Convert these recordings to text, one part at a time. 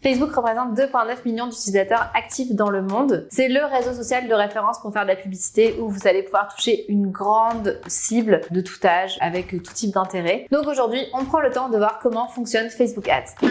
Facebook représente 2,9 millions d'utilisateurs actifs dans le monde. C'est le réseau social de référence pour faire de la publicité où vous allez pouvoir toucher une grande cible de tout âge avec tout type d'intérêt. Donc aujourd'hui, on prend le temps de voir comment fonctionne Facebook Ads.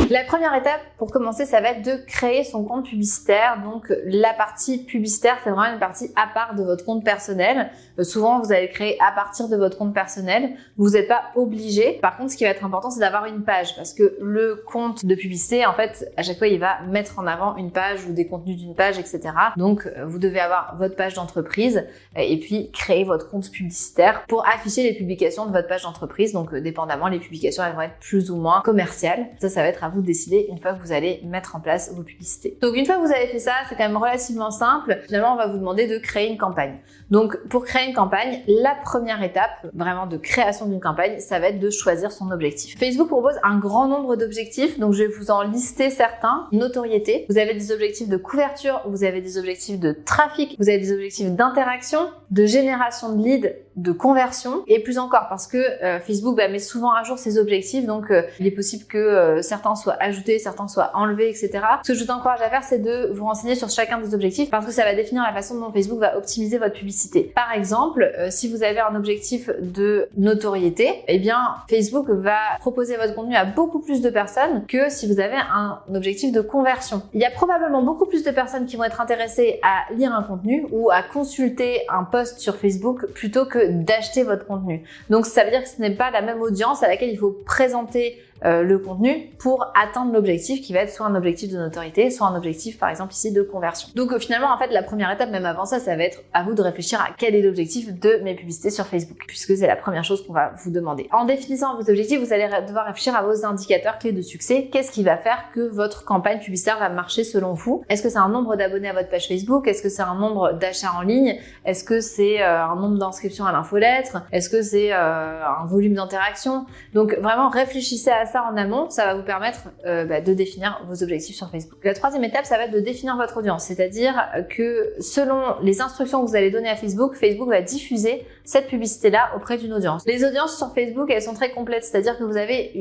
La première étape pour commencer, ça va être de créer son compte publicitaire. Donc la partie publicitaire, c'est vraiment une partie à part de votre compte personnel. Souvent, vous allez créer à partir de votre compte personnel. Vous n'êtes pas obligé. Par contre, ce qui va être important, c'est d'avoir une page parce que le compte de publicité, en fait, à chaque fois, il va mettre en avant une page ou des contenus d'une page, etc. Donc, vous devez avoir votre page d'entreprise et puis créer votre compte publicitaire pour afficher les publications de votre page d'entreprise. Donc, dépendamment, les publications, elles vont être plus ou moins commerciales. Ça va être à vous de décider une fois que vous allez mettre en place vos publicités. Donc, une fois que vous avez fait ça, c'est quand même relativement simple. Finalement, on va vous demander de créer une campagne. Donc, pour créer une campagne, la première étape, vraiment de création d'une campagne, ça va être de choisir son objectif. Facebook propose un grand nombre d'objectifs, donc je vais vous en lister certains. Notoriété, vous avez des objectifs de couverture, vous avez des objectifs de trafic, vous avez des objectifs d'interaction, de génération de leads, de conversion et plus encore parce que Facebook met souvent à jour ses objectifs, donc il est possible que certains soient ajoutés, certains soient enlevés, etc. Ce que je vous encourage à faire, c'est de vous renseigner sur chacun des objectifs parce que ça va définir la façon dont Facebook va optimiser votre publicité. Par exemple, si vous avez un objectif de notoriété, eh bien Facebook va proposer votre contenu à beaucoup plus de personnes que si vous avez un objectif de conversion. Il y a probablement beaucoup plus de personnes qui vont être intéressées à lire un contenu ou à consulter un post sur Facebook plutôt que d'acheter votre contenu. Donc ça veut dire que ce n'est pas la même audience à laquelle il faut présenter le contenu pour atteindre l'objectif qui va être soit un objectif de notoriété, soit un objectif par exemple ici de conversion. Donc finalement en fait la première étape, même avant ça, ça va être à vous de réfléchir à quel est l'objectif de mes publicités sur Facebook puisque c'est la première chose qu'on va vous demander. En définissant vos objectifs, vous allez devoir réfléchir à vos indicateurs clés de succès. Qu'est-ce qui va faire que votre campagne publicitaire va marcher selon vous? Est-ce que c'est un nombre d'abonnés à votre page Facebook? Est-ce que c'est un nombre d'achats en ligne? Est-ce que c'est un nombre d'inscriptions à l'infolettre? Est-ce que c'est un volume d'interaction? Donc vraiment réfléchissez à ça en amont, ça va vous permettre de définir vos objectifs sur Facebook. La troisième étape, ça va être de définir votre audience, c'est-à-dire que selon les instructions que vous allez donner à Facebook, Facebook va diffuser cette publicité-là auprès d'une audience. Les audiences sur Facebook, elles sont très complètes, c'est-à-dire que vous avez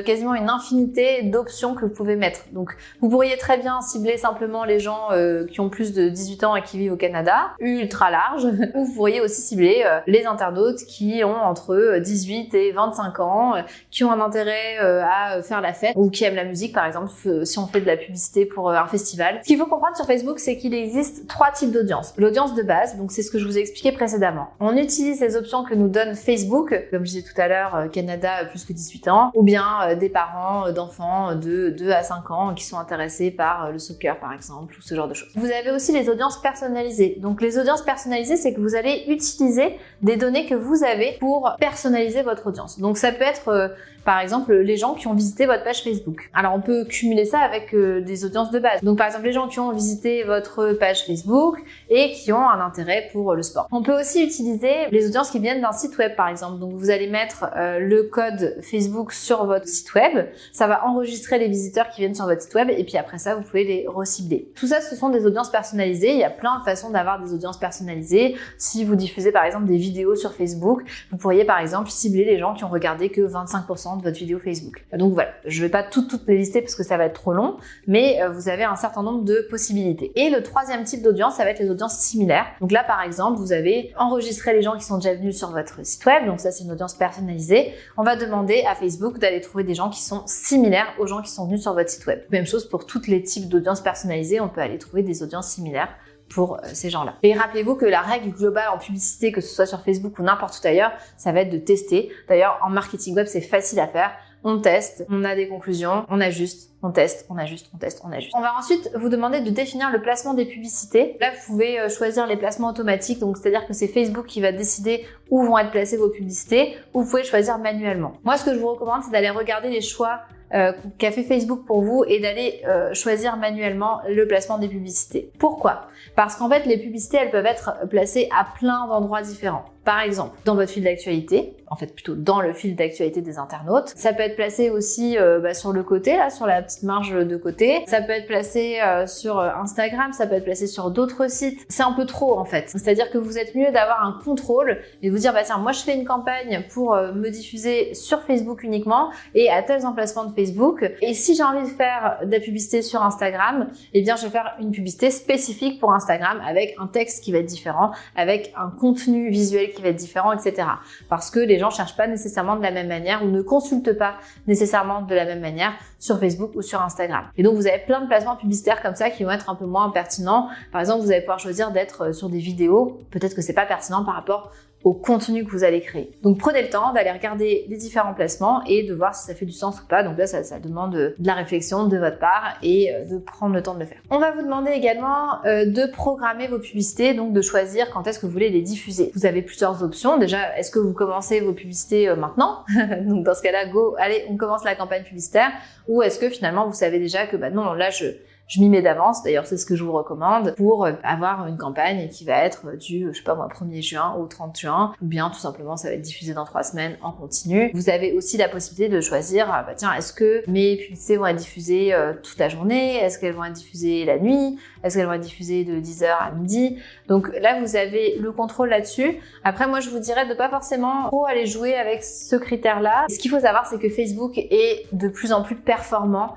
quasiment une infinité d'options que vous pouvez mettre. Donc, vous pourriez très bien cibler simplement les gens qui ont plus de 18 ans et qui vivent au Canada, ultra large, ou vous pourriez aussi cibler les internautes qui ont entre 18 et 25 ans, qui ont un intérêt à faire la fête ou qui aiment la musique, par exemple, si on fait de la publicité pour un festival. Ce qu'il faut comprendre sur Facebook, c'est qu'il existe trois types d'audience. L'audience de base, donc c'est ce que je vous ai expliqué précédemment. On utilise les options que nous donne Facebook, comme je disais tout à l'heure, Canada plus que 18 ans, ou bien des parents d'enfants de 2 à 5 ans qui sont intéressés par le soccer, par exemple, ou ce genre de choses. Vous avez aussi les audiences personnalisées. Donc les audiences personnalisées, c'est que vous allez utiliser des données que vous avez pour personnaliser votre audience. Donc ça peut être par exemple les gens qui ont visité votre page Facebook. Alors on peut cumuler ça avec des audiences de base. Donc par exemple les gens qui ont visité votre page Facebook et qui ont un intérêt pour le sport. On peut aussi utiliser les audiences qui viennent d'un site web par exemple. Donc vous allez mettre le code Facebook sur votre site web. Ça va enregistrer les visiteurs qui viennent sur votre site web et puis après ça vous pouvez les recibler. Tout ça ce sont des audiences personnalisées. Il y a plein de façons d'avoir des audiences personnalisées. Si vous diffusez par exemple des vidéos sur Facebook, vous pourriez par exemple cibler les gens qui ont regardé que 25% de votre vidéo Facebook. Donc voilà, je vais pas toutes les lister parce que ça va être trop long, mais vous avez un certain nombre de possibilités. Et le troisième type d'audience, ça va être les audiences similaires. Donc là par exemple, vous avez enregistré les gens qui sont déjà venus sur votre site web, donc ça c'est une audience personnalisée. On va demander à Facebook d'aller trouver des gens qui sont similaires aux gens qui sont venus sur votre site web. Même chose pour tous les types d'audiences personnalisées, on peut aller trouver des audiences similaires pour ces gens-là. Et rappelez-vous que la règle globale en publicité, que ce soit sur Facebook ou n'importe où ailleurs, ça va être de tester. D'ailleurs, en marketing web, c'est facile à faire. On teste, on a des conclusions, on ajuste, on teste, on ajuste, on teste, on ajuste. On va ensuite vous demander de définir le placement des publicités. Là, vous pouvez choisir les placements automatiques, donc c'est-à-dire que c'est Facebook qui va décider où vont être placées vos publicités, ou vous pouvez choisir manuellement. Moi, ce que je vous recommande, c'est d'aller regarder les choix qu'a fait Facebook pour vous et d'aller choisir manuellement le placement des publicités. Pourquoi? Parce qu'en fait, les publicités, elles peuvent être placées à plein d'endroits différents. par exemple, dans votre fil d'actualité, en fait plutôt dans le fil d'actualité des internautes. Ça peut être placé aussi sur le côté, là, sur la petite marge de côté. Ça peut être placé sur Instagram, ça peut être placé sur d'autres sites. C'est un peu trop en fait. C'est-à-dire que vous êtes mieux d'avoir un contrôle et vous dire bah tiens, moi je fais une campagne pour me diffuser sur Facebook uniquement et à tels emplacements de Facebook. Et si j'ai envie de faire de la publicité sur Instagram, eh bien je vais faire une publicité spécifique pour Instagram avec un texte qui va être différent, avec un contenu visuel qui va être différent, etc. Parce que les gens cherchent pas nécessairement de la même manière ou ne consultent pas nécessairement de la même manière sur Facebook ou sur Instagram. Et donc vous avez plein de placements publicitaires comme ça qui vont être un peu moins pertinents. Par exemple, vous allez pouvoir choisir d'être sur des vidéos. Peut-être que c'est pas pertinent par rapport au contenu que vous allez créer. Donc prenez le temps d'aller regarder les différents placements et de voir si ça fait du sens ou pas. Donc là, ça demande de la réflexion de votre part et de prendre le temps de le faire. On va vous demander également de programmer vos publicités, donc de choisir quand est-ce que vous voulez les diffuser. Vous avez plusieurs options. Déjà, est-ce que vous commencez vos publicités maintenant? Donc dans ce cas-là, go, allez, on commence la campagne publicitaire. Ou est-ce que finalement, vous savez déjà que bah non, là, je m'y mets d'avance, d'ailleurs c'est ce que je vous recommande, pour avoir une campagne qui va être du, je sais pas moi, 1er juin au 30 juin, ou bien tout simplement ça va être diffusé dans 3 semaines en continu. Vous avez aussi la possibilité de choisir, bah tiens, est-ce que mes publicités vont être diffusées toute la journée? Est-ce qu'elles vont être diffusées la nuit? Est-ce qu'elles vont être diffusées de 10h à midi? Donc là, vous avez le contrôle là-dessus. Après, moi, je vous dirais de pas forcément trop aller jouer avec ce critère-là. Ce qu'il faut savoir, c'est que Facebook est de plus en plus performant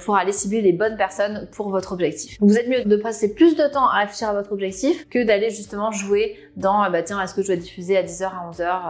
pour aller cibler les bonnes personnes pour votre objectif. Donc, vous êtes mieux de passer plus de temps à réfléchir à votre objectif que d'aller justement jouer dans, bah tiens, est-ce que je dois diffuser à 10h, à 11h,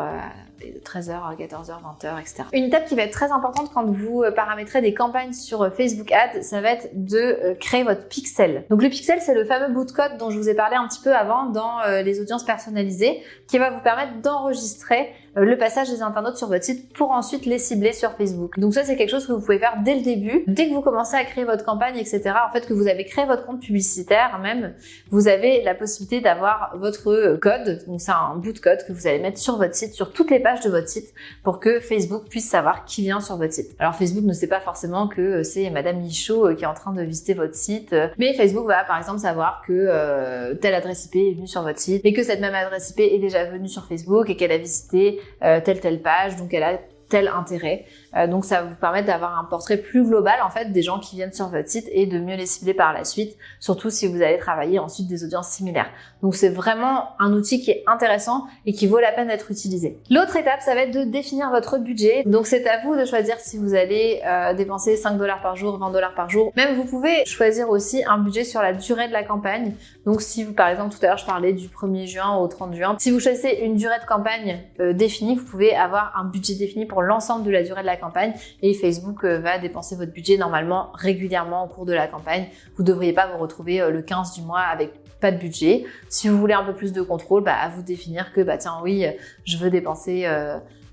de 13h à 14h, 20h, etc. Une étape qui va être très importante quand vous paramétrez des campagnes sur Facebook Ads, ça va être de créer votre pixel. Donc le pixel, c'est le fameux bout de code dont je vous ai parlé un petit peu avant dans les audiences personnalisées, qui va vous permettre d'enregistrer le passage des internautes sur votre site pour ensuite les cibler sur Facebook. Donc ça, c'est quelque chose que vous pouvez faire dès le début. Dès que vous commencez à créer votre campagne, etc., en fait, que vous avez créé votre compte publicitaire même, vous avez la possibilité d'avoir votre code. Donc c'est un bout de code que vous allez mettre sur votre site, sur toutes les pages de votre site, pour que Facebook puisse savoir qui vient sur votre site. Alors Facebook ne sait pas forcément que c'est Madame Michaud qui est en train de visiter votre site, mais Facebook va par exemple savoir que telle adresse IP est venue sur votre site, et que cette même adresse IP est déjà venue sur Facebook et qu'elle a visité telle page, donc elle a tel intérêt. Donc ça va vous permettre d'avoir un portrait plus global en fait des gens qui viennent sur votre site et de mieux les cibler par la suite, surtout si vous allez travailler ensuite des audiences similaires. Donc c'est vraiment un outil qui est intéressant et qui vaut la peine d'être utilisé. L'autre étape, ça va être de définir votre budget. Donc c'est à vous de choisir si vous allez dépenser 5$ par jour, 20$ par jour. Même vous pouvez choisir aussi un budget sur la durée de la campagne. Donc si vous, par exemple, tout à l'heure je parlais du 1er juin au 30 juin, si vous choisissez une durée de campagne définie, vous pouvez avoir un budget défini pour l'ensemble de la durée de la campagne et Facebook va dépenser votre budget normalement régulièrement au cours de la campagne. Vous ne devriez pas vous retrouver le 15 du mois avec pas de budget. Si vous voulez un peu plus de contrôle, bah, à vous définir que bah tiens oui, je veux dépenser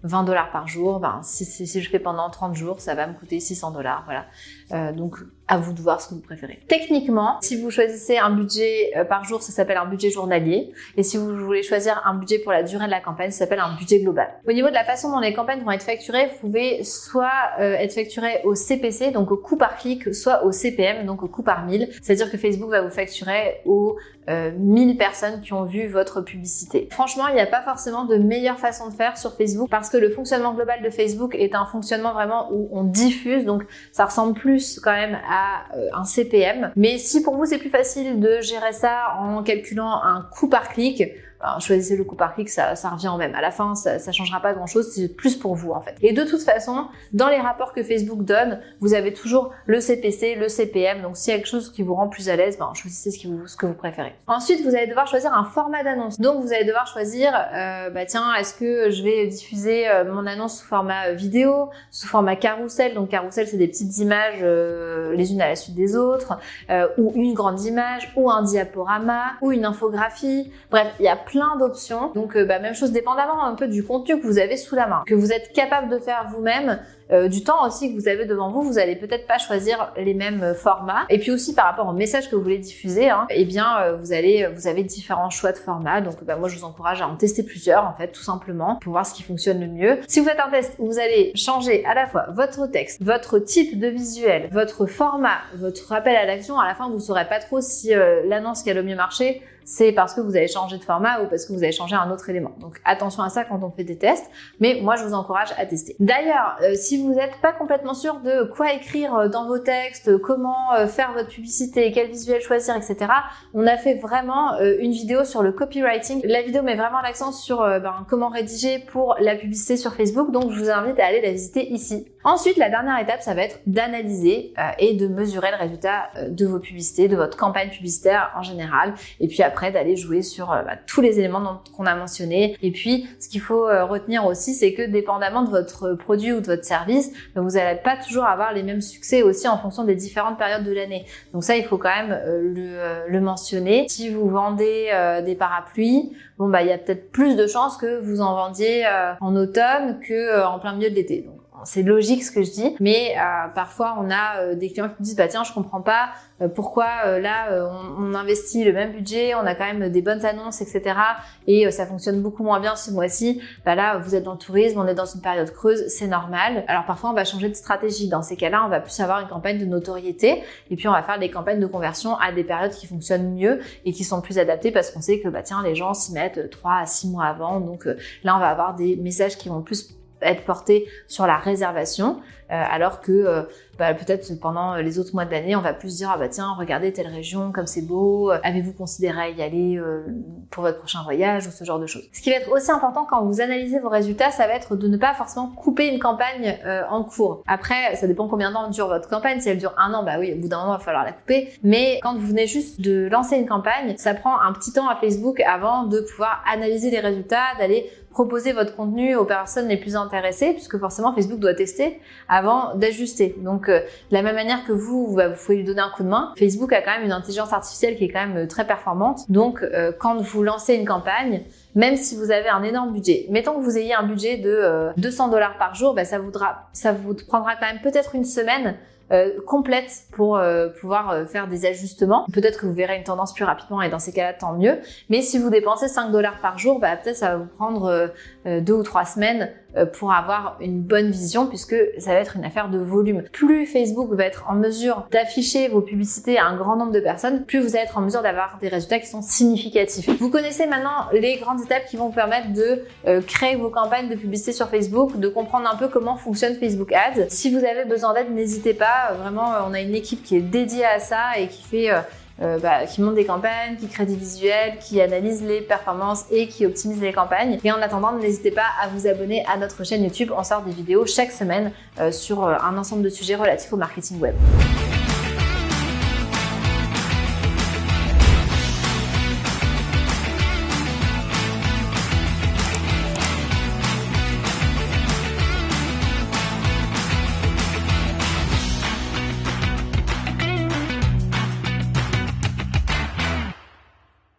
20$ par jour. Ben, si je fais pendant 30 jours, ça va me coûter 600$. Voilà. Donc à vous de voir ce que vous préférez. Techniquement, si vous choisissez un budget par jour, ça s'appelle un budget journalier. Et si vous voulez choisir un budget pour la durée de la campagne, ça s'appelle un budget global. Au niveau de la façon dont les campagnes vont être facturées, vous pouvez soit être facturé au CPC, donc au coût par clic, soit au CPM, donc au coût par 1000. C'est-à-dire que Facebook va vous facturer aux 1000 personnes qui ont vu votre publicité. Franchement, il n'y a pas forcément de meilleure façon de faire sur Facebook parce que le fonctionnement global de Facebook est un fonctionnement vraiment où on diffuse, donc ça ressemble plus quand même à un CPM. Mais si pour vous c'est plus facile de gérer ça en calculant un coût par clic, ben, choisissez le coût par clic, ça revient au même. À la fin, ça changera pas grand chose, c'est plus pour vous en fait. Et de toute façon, dans les rapports que Facebook donne, vous avez toujours le CPC, le CPM. Donc s'il y a quelque chose qui vous rend plus à l'aise, ben, choisissez ce que vous préférez. Ensuite, vous allez devoir choisir un format d'annonce. Donc vous allez devoir choisir, bah tiens, est-ce que je vais diffuser mon annonce sous format vidéo, sous format carrousel. Donc carrousel, c'est des petites images les unes à la suite des autres, ou une grande image, ou un diaporama, ou une infographie. Bref, il y a plein d'options. Donc même chose dépendamment un peu du contenu que vous avez sous la main, que vous êtes capable de faire vous-même, du temps aussi que vous avez devant vous, vous allez peut-être pas choisir les mêmes formats. Et puis aussi par rapport au message que vous voulez diffuser, eh bien vous avez différents choix de formats. Donc moi je vous encourage à en tester plusieurs en fait, tout simplement, pour voir ce qui fonctionne le mieux. Si vous faites un test, vous allez changer à la fois votre texte, votre type de visuel, votre format, votre appel à l'action. À la fin, vous saurez pas trop si l'annonce qui a le mieux marché, c'est parce que vous avez changé de format ou parce que vous avez changé un autre élément. Donc attention à ça quand on fait des tests, mais moi je vous encourage à tester. D'ailleurs, si vous n'êtes pas complètement sûr de quoi écrire dans vos textes, comment faire votre publicité, quel visuel choisir, etc., on a fait vraiment une vidéo sur le copywriting. La vidéo met vraiment l'accent sur comment rédiger pour la publicité sur Facebook, donc je vous invite à aller la visiter ici. Ensuite, la dernière étape, ça va être d'analyser et de mesurer le résultat de vos publicités, de votre campagne publicitaire en général, et puis après d'aller jouer sur tous les éléments qu'on a mentionnés. Et puis, ce qu'il faut retenir aussi, c'est que dépendamment de votre produit ou de votre service, vous n'allez pas toujours avoir les mêmes succès aussi en fonction des différentes périodes de l'année. Donc ça, il faut quand même le mentionner. Si vous vendez des parapluies, il y a peut-être plus de chances que vous en vendiez en automne que en plein milieu de l'été. Donc c'est logique ce que je dis, mais parfois on a des clients qui me disent tiens, je comprends pas pourquoi là on investit le même budget, on a quand même des bonnes annonces, etc. et ça fonctionne beaucoup moins bien ce mois-ci. Là vous êtes dans le tourisme, on est dans une période creuse, c'est normal. Alors parfois on va changer de stratégie. Dans ces cas-là, on va plus avoir une campagne de notoriété et puis on va faire des campagnes de conversion à des périodes qui fonctionnent mieux et qui sont plus adaptées parce qu'on sait que tiens, les gens s'y mettent 3 à 6 mois avant. Donc là on va avoir des messages qui vont plus être porté sur la réservation, alors que peut-être pendant les autres mois de l'année, on va plus dire tiens, regardez telle région, comme c'est beau, avez-vous considéré à y aller pour votre prochain voyage ou ce genre de choses. Ce qui va être aussi important quand vous analysez vos résultats, ça va être de ne pas forcément couper une campagne en cours. Après, ça dépend combien de temps dure votre campagne. Si elle dure 1 an, oui, au bout d'un moment, il va falloir la couper. Mais quand vous venez juste de lancer une campagne, ça prend un petit temps à Facebook avant de pouvoir analyser les résultats, d'aller proposer votre contenu aux personnes les plus intéressées, puisque forcément Facebook doit tester avant d'ajuster. Donc de la même manière que vous pouvez lui donner un coup de main, Facebook a quand même une intelligence artificielle qui est quand même très performante. Donc quand vous lancez une campagne, même si vous avez un énorme budget, mettons que vous ayez un budget de $200 par jour, ça vous prendra quand même peut-être une semaine complète pour pouvoir faire des ajustements. Peut-être que vous verrez une tendance plus rapidement et dans ces cas-là, tant mieux. Mais si vous dépensez $5 par jour, peut-être ça va vous prendre 2 ou 3 semaines pour avoir une bonne vision, puisque ça va être une affaire de volume. Plus Facebook va être en mesure d'afficher vos publicités à un grand nombre de personnes, plus vous allez être en mesure d'avoir des résultats qui sont significatifs. Vous connaissez maintenant les grandes étapes qui vont vous permettre de créer vos campagnes de publicité sur Facebook, de comprendre un peu comment fonctionne Facebook Ads. Si vous avez besoin d'aide, n'hésitez pas. Vraiment, on a une équipe qui est dédiée à ça et qui fait qui monte des campagnes, qui crée des visuels, qui analyse les performances et qui optimise les campagnes. Et en attendant, n'hésitez pas à vous abonner à notre chaîne YouTube. On sort des vidéos chaque semaine sur un ensemble de sujets relatifs au marketing web.